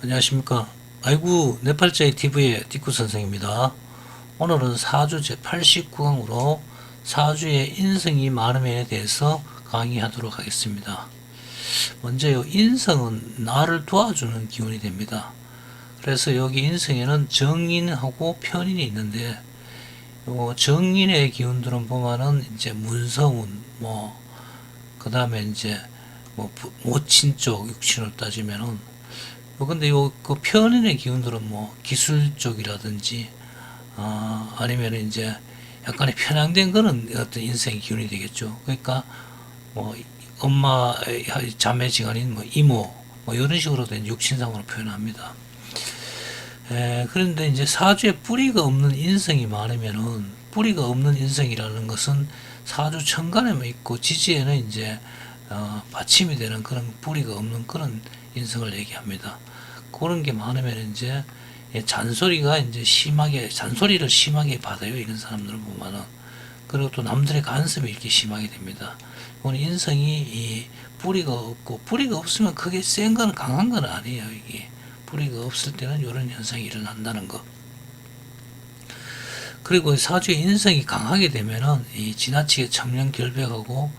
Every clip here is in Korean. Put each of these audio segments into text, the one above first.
안녕하십니까. 아이고 네팔자의 TV의 디쿠 선생입니다. 오늘은 사주 제89강으로 사주의 인성이 많음에 대해서 강의하도록 하겠습니다. 먼저요, 인성은 나를 도와주는 기운이 됩니다. 그래서 여기 인성에는 정인하고 편인이 있는데, 정인의 기운들은 보면은 이제 문서운, 그 다음에 이제 모친 쪽 육친을 따지면은, 근데 그 편인의 기운들은 기술 쪽이라든지, 아니면 이제 약간의 편향된 그런 어떤 인생의 기운이 되겠죠. 그러니까 뭐 엄마 자매지간인 이모 이런 식으로 된 육신상으로 표현합니다. 그런데 이제 사주에 뿌리가 없는 인성이 많으면은, 뿌리가 없는 인성이라는 것은 사주 천간에만 있고 지지에는 이제 받침이 되는 그런 뿌리가 없는 그런 인성을 얘기합니다. 그런 게 많으면 이제 잔소리가 이제 잔소리를 심하게 받아요. 이런 사람들을 보면은. 그리고 또 남들의 간섭이 이렇게 심하게 됩니다. 오늘 인성이 이 뿌리가 없고, 뿌리가 없으면 그게 센 건 강한 건 아니에요. 이게 뿌리가 없을 때는 이런 현상이 일어난다는 거. 그리고 사주의 인성이 강하게 되면은 이 지나치게 청렴결백하고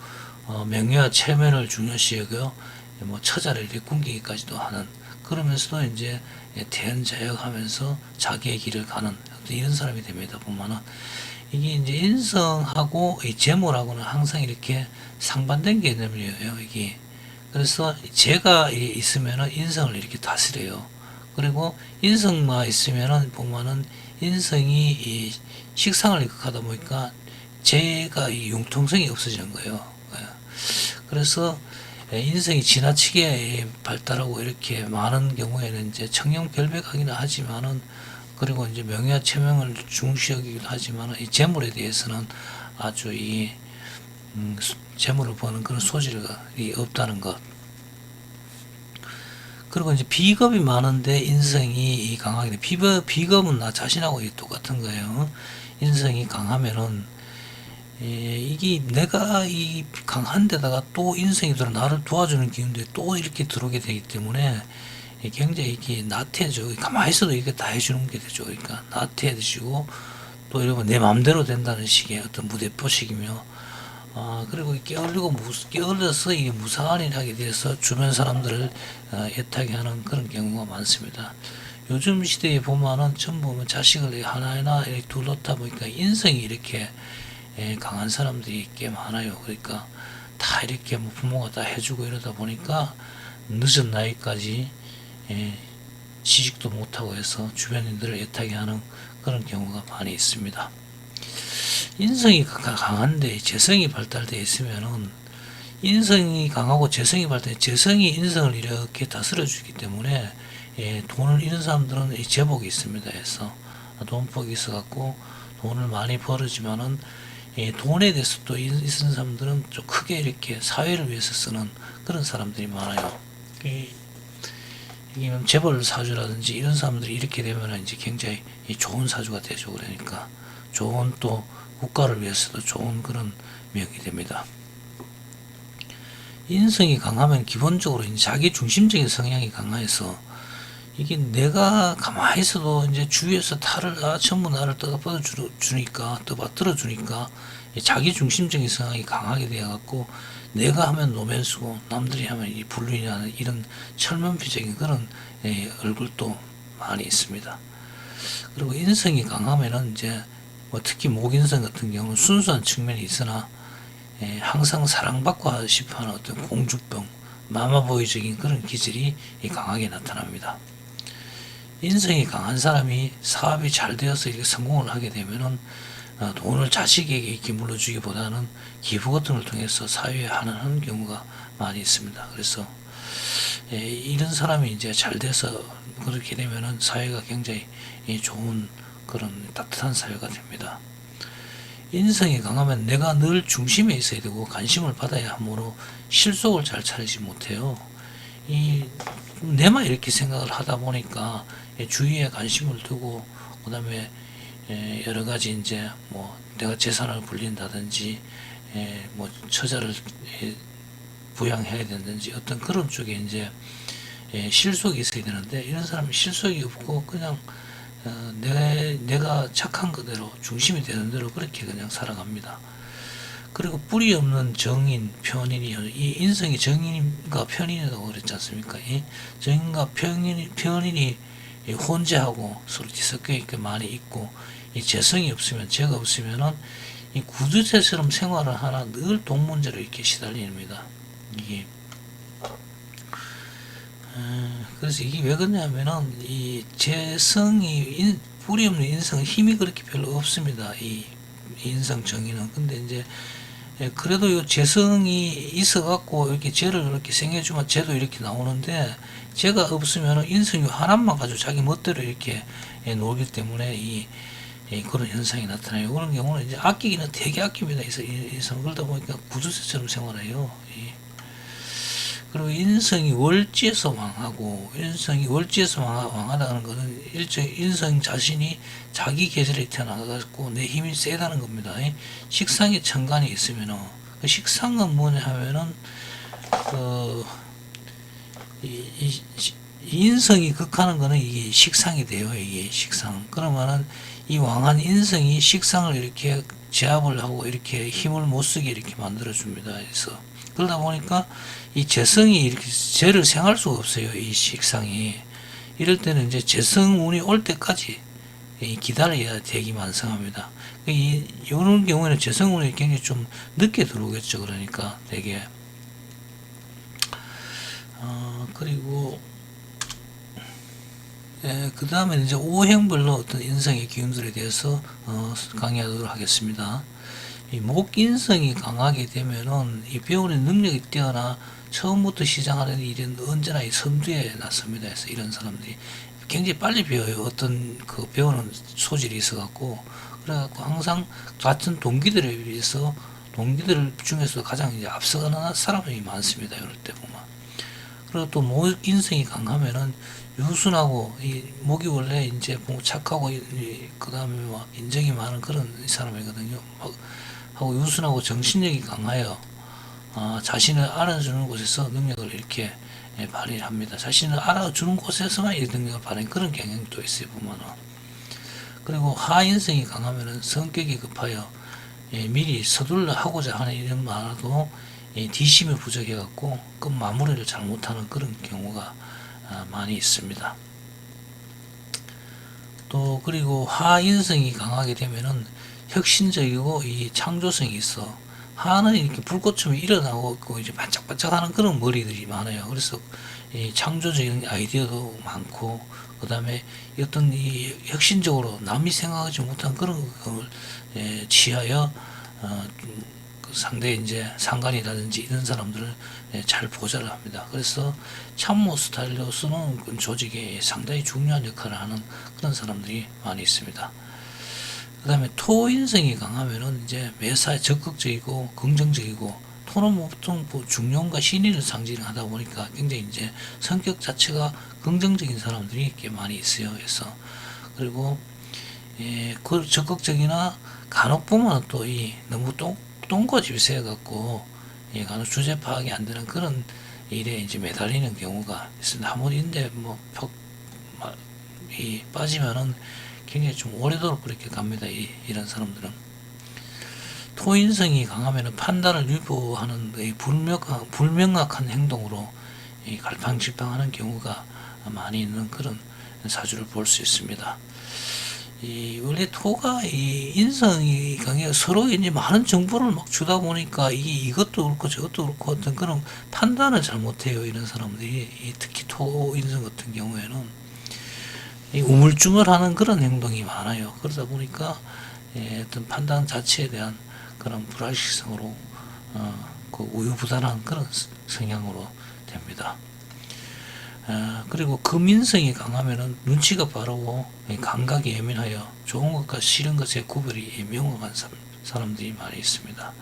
명예와 체면을 중요시 여겨 처자를 이렇게 굶기기까지도 하는, 그러면서도 이제 대연자역하면서 자기의 길을 가는 이런 사람이 됩니다. 보면은 이게 이제 인성하고 이 재물하고는 항상 이렇게 상반된 개념이에요. 이게 그래서 재가 있으면은 인성을 이렇게 다스려요. 그리고 인성만 있으면은 보면은 인성이 이 식상을 이극하다 보니까 재가 이 융통성이 없어지는 거예요. 그래서 인성이 지나치게 발달하고 이렇게 많은 경우에는 이제 청렴결백하기는 하지만은, 그리고 이제 명예와 체면을 중시 여기기도 하지만은 이 재물에 대해서는 아주 이 재물을 버는 그런 소질이 없다는 것. 그리고 이제 비겁이 많은데 인성이 강하게 돼. 비겁은 나 자신하고 똑같은 거예요. 인성이 강하면은 이게 내가 이 강한 데다가 또 인성이 들어 나를 도와주는 기운들이 또 이렇게 들어오게 되기 때문에 굉장히 이게 나태해져. 가만히 있어도 이게 다 해주는 게 되죠. 그러니까 나태해지고, 또 이러면 내 마음대로 된다는 식의 어떤 무대포식이며, 그리고 깨어려서 이게 무사한 일 하게 돼서 주변 사람들을 애타게 하는 그런 경우가 많습니다. 요즘 시대에 보면은 전부 자식을 하나하나 이렇게 둘러다 보니까 인성이 이렇게 강한 사람들이 꽤 많아요. 그러니까 다 이렇게 부모가 다 해주고 이러다 보니까 늦은 나이까지 취직도 못하고 해서 주변인들을 애타게 하는 그런 경우가 많이 있습니다. 인성이 강한데 재성이 발달되어 있으면은, 인성이 강하고 재성이 재성이 인성을 이렇게 다스려 주기 때문에 돈을 잃은 사람들은 제복이 있습니다. 해서 돈복이 있어 갖고 돈을 많이 벌어지만은 돈에 대해서 또 있는 사람들은 좀 크게 이렇게 사회를 위해서 쓰는 그런 사람들이 많아요. 이게 재벌 사주라든지 이런 사람들이 이렇게 되면 이제 굉장히 좋은 사주가 되죠. 그러니까 좋은, 또 국가를 위해서도 좋은 그런 명이 됩니다. 인성이 강하면 기본적으로 이제 자기 중심적인 성향이 강해서 이게 내가 가만히 있어도 이제 주위에서 전부 나를 떠받들어 주니까 자기 중심적인 성향이 강하게 되어갖고, 내가 하면 노면수고 남들이 하면 이 불륜이라는 이런 철면피적인 그런 얼굴도 많이 있습니다. 그리고 인성이 강하면은 이제 특히 목인성 같은 경우는 순수한 측면이 있으나 항상 사랑받고 싶어하는 어떤 공주병, 마마보이적인 그런 기질이 강하게 나타납니다. 인성이 강한 사람이 사업이 잘 되어서 이렇게 성공을 하게 되면은 돈을 자식에게 이렇게 물려주기보다는 기부 같은 걸 통해서 사회에 하는 경우가 많이 있습니다. 그래서 이런 사람이 이제 잘 돼서 그렇게 되면은 사회가 굉장히 좋은 그런 따뜻한 사회가 됩니다. 인성이 강하면 내가 늘 중심에 있어야 되고 관심을 받아야 하므로 실속을 잘 차리지 못해요. 내만 이렇게 생각을 하다 보니까 주위에 관심을 두고, 그 다음에 여러 가지 이제 내가 재산을 불린다든지 처자를 부양해야 된다든지 어떤 그런 쪽에 이제 실속이 있어야 되는데 이런 사람은 실속이 없고 그냥 내가 착한 그대로 중심이 되는 대로 그렇게 그냥 살아갑니다. 그리고 뿌리 없는 정인, 편인이 이 인성이 정인과 편인이라고 그랬지 않습니까? 이 정인과 편인이 혼재하고 서로 뒤섞여 있게 많이 있고 이 재성이 없으면 재가 없으면은 이 구두쇠처럼 생활을 하나 늘 동문제로 이렇게 시달립니다. 이게 그래서 이게 왜 그러냐면은 이 재성이 뿌리 없는 인성은 힘이 그렇게 별로 없습니다. 이 인성 정의는. 근데 이제 그래도 요 재성이 있어 갖고 이렇게 재를 이렇게 생겨주면 재도 이렇게 나오는데 재가 없으면 인성이 하나만 가지고 자기 멋대로 이렇게 놀기 때문에 그런 현상이 나타나요. 그런 경우는 이제 아끼기는 되게 아낍니다. 인성. 그러다 보니까 구두쇠처럼 생활해요. 그리고 인성이 월지에서 왕하고, 인성이 월지에서 왕하다는 것은 인성 자신이 자기 계절에 태어나가지고 내 힘이 세다는 겁니다. 식상에 천간이 있으면은, 그 식상은 뭐냐 하면은, 인성이 극하는 거는 이게 식상이 돼요. 이게 식상. 그러면은 이 왕한 인성이 식상을 이렇게 제압을 하고 이렇게 힘을 못 쓰게 이렇게 만들어 줍니다. 그래서 그러다 보니까 이 재성이 이렇게 재를 생할 수가 없어요. 이 식상이. 이럴 때는 이제 재성운이 올 때까지 기다려야 되기 만성합니다. 이런 경우에는 재성운이 굉장히 좀 늦게 들어오겠죠. 그러니까 되게. 그리고 그 다음에 이제 오행별로 어떤 인성의 기운들에 대해서 강의하도록 하겠습니다. 이 목인성이 강하게 되면은 이 배우는 능력이 뛰어나 처음부터 시작하는 일은 언제나 이 선두에 났습니다. 그래서 이런 사람들이 굉장히 빨리 배워요. 어떤 그 배우는 소질이 있어갖고 그래갖고 항상 같은 동기들에 비해서 동기들 중에서 가장 이제 앞서가는 사람이 많습니다. 이럴 때 보면. 그리고 또 목인성이 강하면은 유순하고 이 목이 원래 이제 착하고 그 다음에 뭐 인정이 많은 그런 사람이거든요. 하고 유순하고 정신력이 강하여 자신을 알아주는 곳에서 능력을 이렇게 발휘합니다. 자신을 알아주는 곳에서만 이 능력을 발휘하는 그런 경향도 있어요. 보면은. 그리고 하인성이 강하면은 성격이 급하여 미리 서둘러 하고자 하는 일은 많아도 뒷심이 부족해갖고 끝 마무리를 잘 못하는 그런 경우가 많이 있습니다. 또 그리고 하인성이 강하게 되면은 혁신적이고 이 창조성이 있어. 하는 이렇게 불꽃처럼 일어나고 있고 이제 반짝반짝하는 그런 머리들이 많아요. 그래서 이 창조적인 아이디어도 많고 그 다음에 어떤 이 혁신적으로 남이 생각하지 못한 그런 걸 취하여 상대 이제 상관이라든지 이런 사람들을 잘 보좌를 합니다. 그래서 참모 스타일로서는 조직에 상당히 중요한 역할을 하는 그런 사람들이 많이 있습니다. 그 다음에 토인성이 강하면은 이제 매사에 적극적이고 긍정적이고 토는 보통 중용과 신의를 상징하다 보니까 굉장히 이제 성격 자체가 긍정적인 사람들이 꽤 많이 있어요. 그래서 그리고 그 적극적이나 간혹 보면 또 너무 똥꼬집이 세갖고 간혹 주제 파악이 안 되는 그런 일에 이제 매달리는 경우가 있습니다. 아무리인데 빠지면은 굉장히 좀 오래도록 그렇게 갑니다. 이런 사람들은. 토인성이 강하면 판단을 유보하는 불명확한 행동으로 갈팡질팡하는 경우가 많이 있는 그런 사주를 볼 수 있습니다. 원래 토가 인성이 강해 서로 이제 많은 정보를 막 주다 보니까 이것도 그렇고 저것도 그렇고 어떤 그런 판단을 잘 못해요. 이런 사람들이 특히 토 인성 같은 경우에는 우물쭈물하는 그런 행동이 많아요. 그러다 보니까 어떤 판단 자체에 대한 그런 불확실성으로 그 우유부단한 그런 성향으로 됩니다. 그리고 금인성이 강하면은 눈치가 빠르고 감각이 예민하여 좋은 것과 싫은 것의 구별이 명확한 사람들이 많이 있습니다.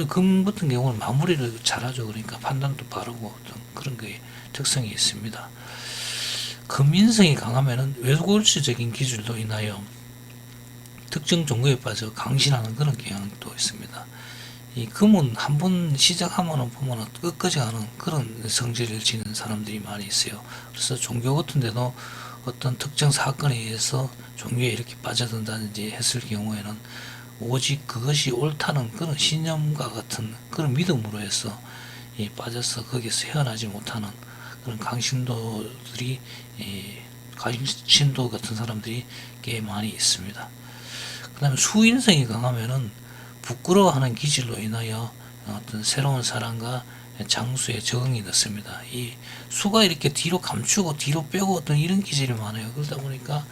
금 같은 경우는 마무리를 잘하죠. 그러니까 판단도 빠르고 어떤 그런 게 특성이 있습니다. 금인성이 강하면은 외골수적인 기질로 인하여 특정 종교에 빠져 강신하는 그런 경향도 있습니다. 이 금은 한 번 시작하면은 보면은 끝까지 가는 그런 성질을 지닌 사람들이 많이 있어요. 그래서 종교 같은 데도 어떤 특정 사건에 의해서 종교에 이렇게 빠져든다든지 했을 경우에는 오직 그것이 옳다는 그런 신념과 같은 그런 믿음으로 해서 빠져서 거기서 헤어나지 못하는 그런 강신도들이, 강신도 같은 사람들이 꽤 많이 있습니다. 그 다음에 수인성이 강하면은 부끄러워하는 기질로 인하여 어떤 새로운 사람과 장수에 적응이 늦습니다. 이 수가 이렇게 뒤로 감추고 뒤로 빼고 어떤 이런 기질이 많아요. 그러다 보니까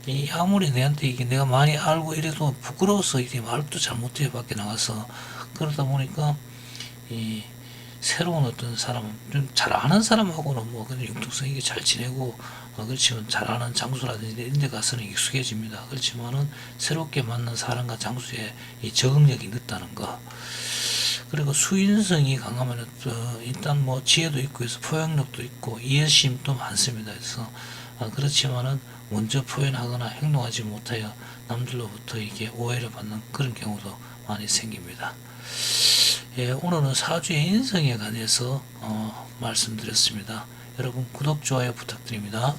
이 아무리 내한테 이게 내가 많이 알고 이래도 부끄러워서 이게 말도 잘 못해 밖에 나가서, 그러다 보니까 이 새로운 어떤 사람, 좀 잘 아는 사람하고는 뭐 그냥 융통성 있게 잘 지내고, 그렇지만 잘 아는 장소라든지 이런 데 가서는 익숙해집니다. 그렇지만은 새롭게 만난 사람과 장소에 이 적응력이 늦다는 거. 그리고 수인성이 강하면은 일단 뭐 지혜도 있고 해서 포용력도 있고 이해심도 많습니다. 그래서 그렇지만은 먼저 표현하거나 행동하지 못하여 남들로부터 이게 오해를 받는 그런 경우도 많이 생깁니다. 예, 오늘은 사주의 인성에 관해서 말씀드렸습니다. 여러분 구독, 좋아요 부탁드립니다.